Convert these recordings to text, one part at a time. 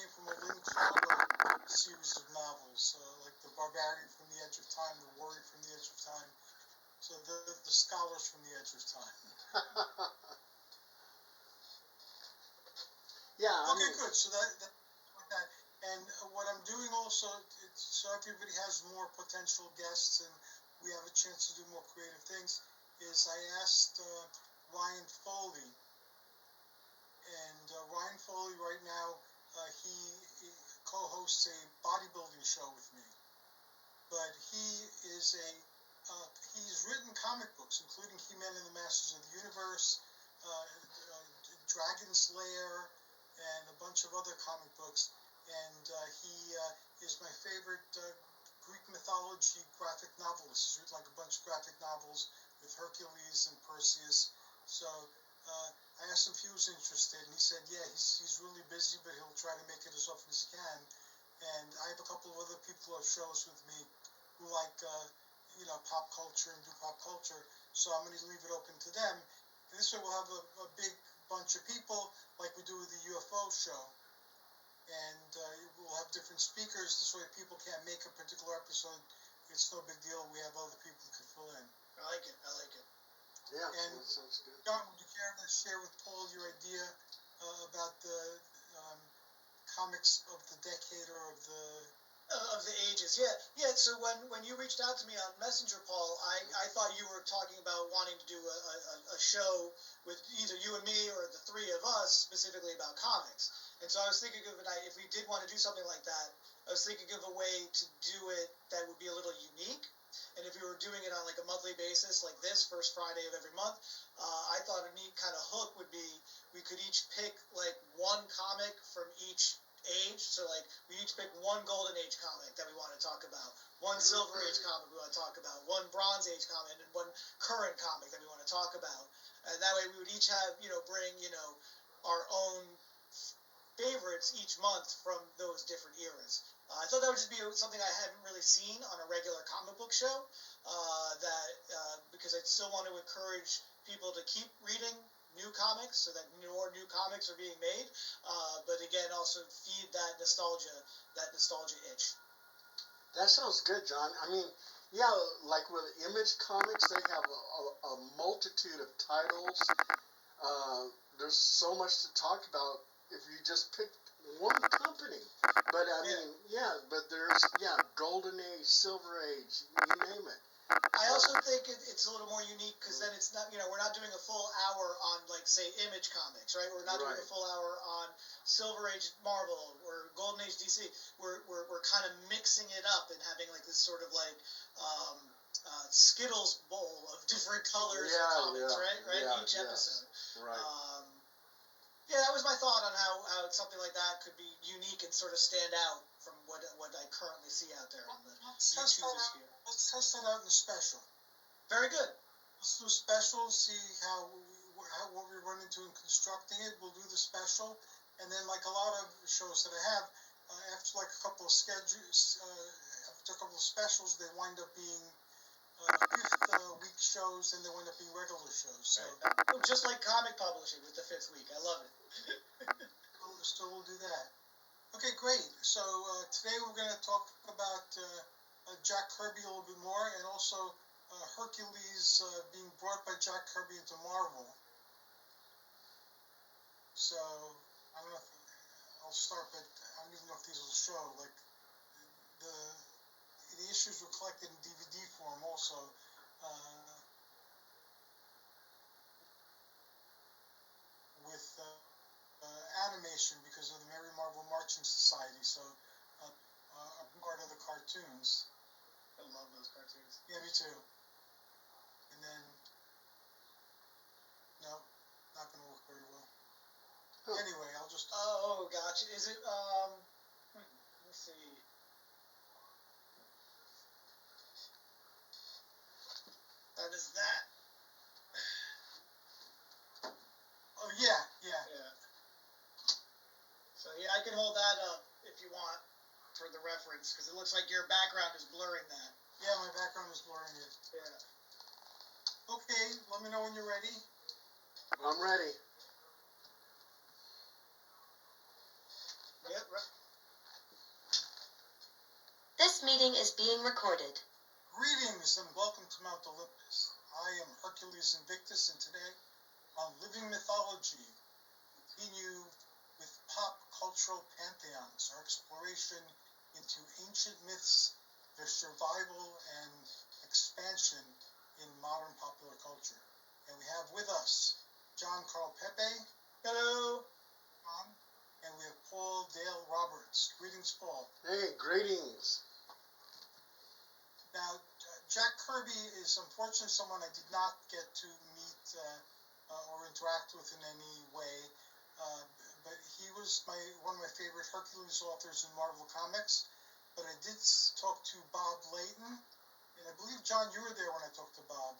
came from a Lynn Carlo series of novels, like The Barbarian from the Edge of Time, The Warrior from the Edge of Time. So the scholars from the Edge of Time. Yeah. Okay, good. So that. And what I'm doing also, so everybody has more potential guests and we have a chance to do more creative things, is I asked Ryan Foley. And Ryan Foley right now, he co-hosts a bodybuilding show with me. But he's written comic books, including He-Man and the Masters of the Universe, Dragon's Lair, and a bunch of other comic books. And he is my favorite Greek mythology graphic novelist. He's written like a bunch of graphic novels with Hercules and Perseus. So I asked him if he was interested, and he said, yeah, he's really busy, but he'll try to make it as often as he can. And I have a couple of other people who have shows with me who like, pop culture and do pop culture. So I'm going to leave it open to them. And this way we'll have a big bunch of people like we do with the UFO show. And we'll have different speakers. This way, if people can't make a particular episode, it's no big deal. We have other people who can fill in. I like it. Yeah, and that sounds good. John, would you care to share with Paul your idea about the comics of the decade or of the ages? Yeah. So when you reached out to me on Messenger, Paul, I thought you were talking about wanting to do a show with either you and me or the three of us specifically about comics. And so I was thinking of if we did want to do something like that, I was thinking of a way to do it that would be a little unique. And if we were doing it on like a monthly basis, like this, first Friday of every month, I thought a neat kind of hook would be we could each pick like one comic from each age. So like we each pick one Golden Age comic that we want to talk about, one Silver Age comic we want to talk about, one Bronze Age comic, and one current comic that we want to talk about. And that way we would each have, bring, our own favorites each month from those different eras. I thought that would just be something I hadn't really seen on a regular comic book show, because I still want to encourage people to keep reading new comics so that more new comics are being made, but again, also feed that nostalgia itch. That sounds good, John. I mean, yeah, like with Image Comics, they have a multitude of titles. There's so much to talk about if you just pick one company. But I mean, but there's Golden Age, Silver Age, you name it. I also think it's a little more unique because then it's not, we're not doing a full hour on, like, say, Image Comics, right? We're not doing a full hour on Silver Age Marvel or Golden Age DC. We're kind of mixing it up and having, like, this sort of, like, Skittles bowl of different colors of comics, right? Each episode. Right. That was my thought on how something like that could be unique and sort of stand out from what I currently see out there on the YouTube sphere. Let's test that out in the special. Very good. Let's do a special, see what we run into in constructing it. We'll do the special, and then like a lot of shows that I have, after like a couple of specials, they wind up being fifth week shows, and they wind up being regular shows. So just like comic publishing with the fifth week, I love it. So we'll do that. Okay, great. So today we're going to talk about Jack Kirby a little bit more, and also Hercules being brought by Jack Kirby into Marvel. So I don't know if I'll start, but I don't even know if these will show. Like the issues were collected in DVD form also. With animation because of the Mary Marvel Marching Society, so a part of the cartoons. I love those cartoons. Yeah, me too. And then, no, not going to work very well. Oh. Anyway, I'll just... Oh, gotcha. Is it, let's see. That is that. Oh, yeah. So, I can hold that up if you want for the reference, because it looks like your background is blurring that. Yeah, my background is blurring it. Yeah. Okay, let me know when you're ready. I'm ready. Yep, right. This meeting is being recorded. Greetings and welcome to Mount Olympus. I am Hercules Invictus, and today on Living Mythology, we continue with pop cultural pantheons, our exploration into ancient myths, their survival and expansion in modern popular culture. And we have with us John Carl Pepe. Hello. John. And we have Paul Dale Roberts. Greetings, Paul. Hey, greetings. Now, Jack Kirby is unfortunately someone I did not get to meet or interact with in any way, but he was one of my favorite Hercules authors in Marvel Comics. But I did talk to Bob Layton, and I believe, John, you were there when I talked to Bob.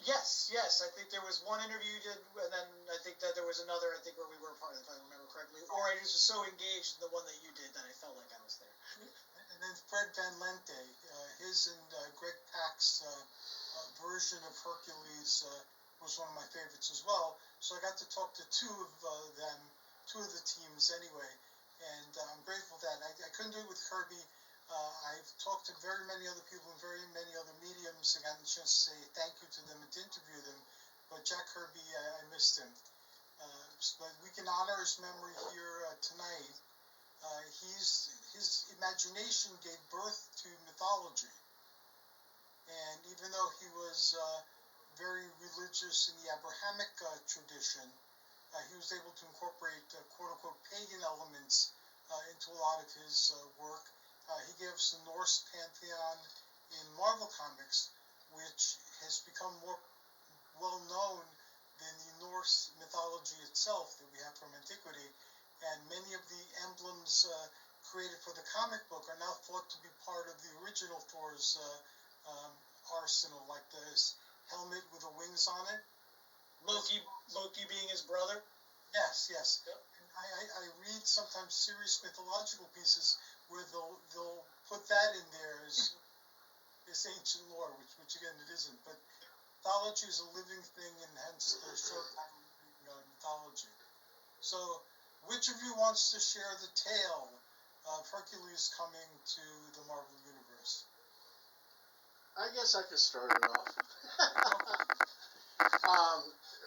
Yes. I think there was one interview you did, and then I think that there was another, I think, where we were part of, if I remember correctly. Or I just was so engaged in the one that you did that I felt like I was there. And then Fred Van Lente, his and Greg Pak's version of Hercules was one of my favorites as well. So I got to talk to two of the teams anyway, and I'm grateful for that. I couldn't do it with Kirby. I've talked to very many other people in very many other mediums and gotten a chance to say thank you to them and to interview them. But Jack Kirby, I missed him. But we can honor his memory here tonight. His imagination gave birth to mythology. And even though he was very religious in the Abrahamic tradition, he was able to incorporate quote-unquote pagan elements into a lot of his work. He gave us the Norse pantheon in Marvel Comics, which has become more well known than the Norse mythology itself that we have from antiquity. And many of the emblems created for the comic book are now thought to be part of the original Thor's arsenal, like this helmet with the wings on it. Loki being his brother? Yes. Yep. I read sometimes serious mythological pieces where they'll put that in there as ancient lore, which again it isn't. But mythology is a living thing, and hence the short title mythology. So, which of you wants to share the tale of Hercules coming to the Marvel Universe? I guess I could start it off.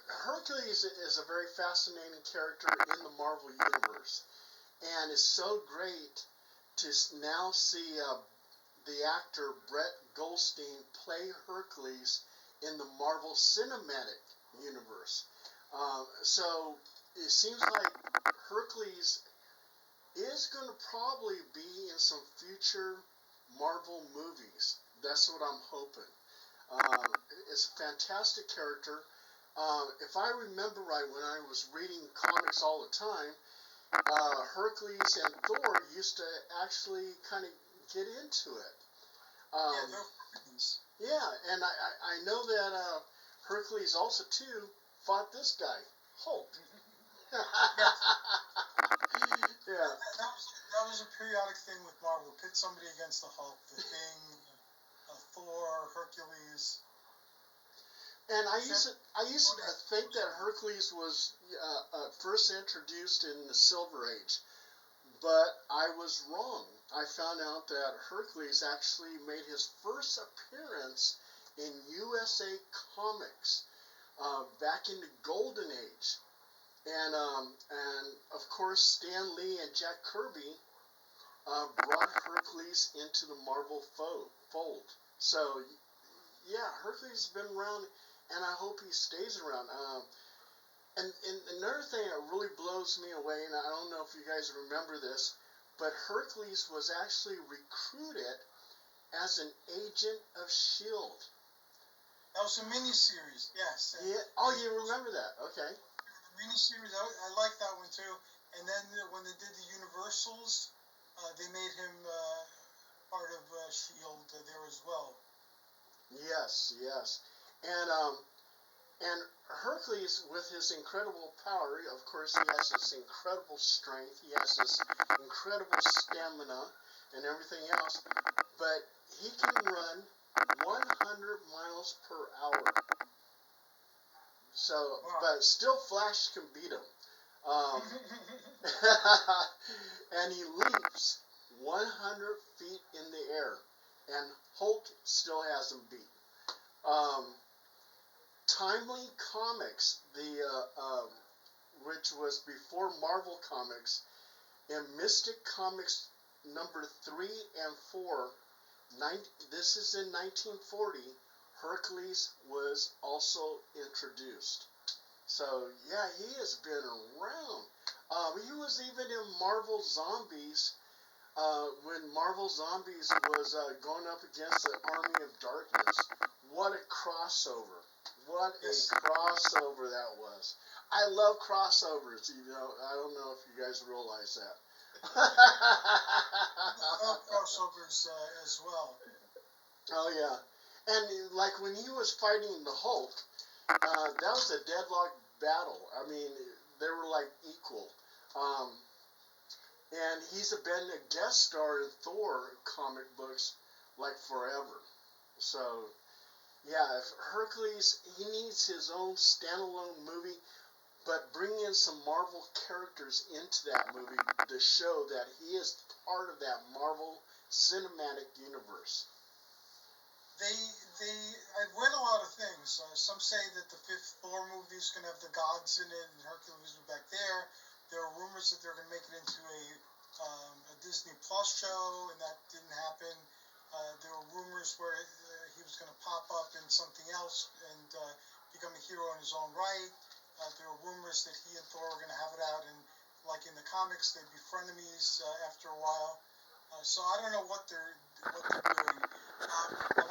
Hercules is a very fascinating character in the Marvel Universe, and it's so great to now see the actor Brett Goldstein play Hercules in the Marvel Cinematic Universe. So it seems like Hercules is going to probably be in some future Marvel movies. That's what I'm hoping. It's a fantastic character. If I remember right, when I was reading comics all the time, Hercules and Thor used to actually kind of get into it. Yeah, and I know that Hercules also too fought this guy, Hulk. Yeah. That was a periodic thing with Marvel. Pit somebody against the Hulk, the Thing, Thor, Hercules. And I used to think that Hercules was first introduced in the Silver Age, but I was wrong. I found out that Hercules actually made his first appearance in USA Comics back in the Golden Age, and of course Stan Lee and Jack Kirby brought Hercules into the Marvel fold. So yeah, Hercules has been around, and I hope he stays around. And another thing that really blows me away, and I don't know if you guys remember this, but Hercules was actually recruited as an agent of S.H.I.E.L.D. That was a miniseries, yes. Yeah. Oh, you remember that? Okay. The miniseries, I like that one too. And then when they did the Universals, they made him part of S.H.I.E.L.D. There as well. Yes. And Hercules, with his incredible power, of course, he has this incredible strength, he has this incredible stamina and everything else, but he can run 100 miles per hour. So, wow. But still Flash can beat him. Um, and he leaps 100 feet in the air, and Hulk still has him beat. Timely Comics, which was before Marvel Comics, in Mystic Comics number 3 and 4, this is in 1940, Hercules was also introduced. So, yeah, he has been around. He was even in Marvel Zombies, when Marvel Zombies was going up against the Army of Darkness. What a crossover. What a crossover that was. I love crossovers, I don't know if you guys realize that. I love crossovers as well. Oh, yeah. And, like, when he was fighting the Hulk, that was a deadlock battle. I mean, they were, like, equal. And he's been a guest star in Thor comic books, like, forever. So, yeah, if Hercules, he needs his own standalone movie, but bring in some Marvel characters into that movie to show that he is part of that Marvel cinematic universe. I've read a lot of things. Some say that the 5th Thor movie is going to have the gods in it, and Hercules will be back there. There are rumors that they're going to make it into a Disney Plus show, and that didn't happen. There were rumors where he was going to pop up in something else and become a hero in his own right. There were rumors that he and Thor were going to have it out, and like in the comics, they'd be frenemies after a while. So I don't know what they're doing.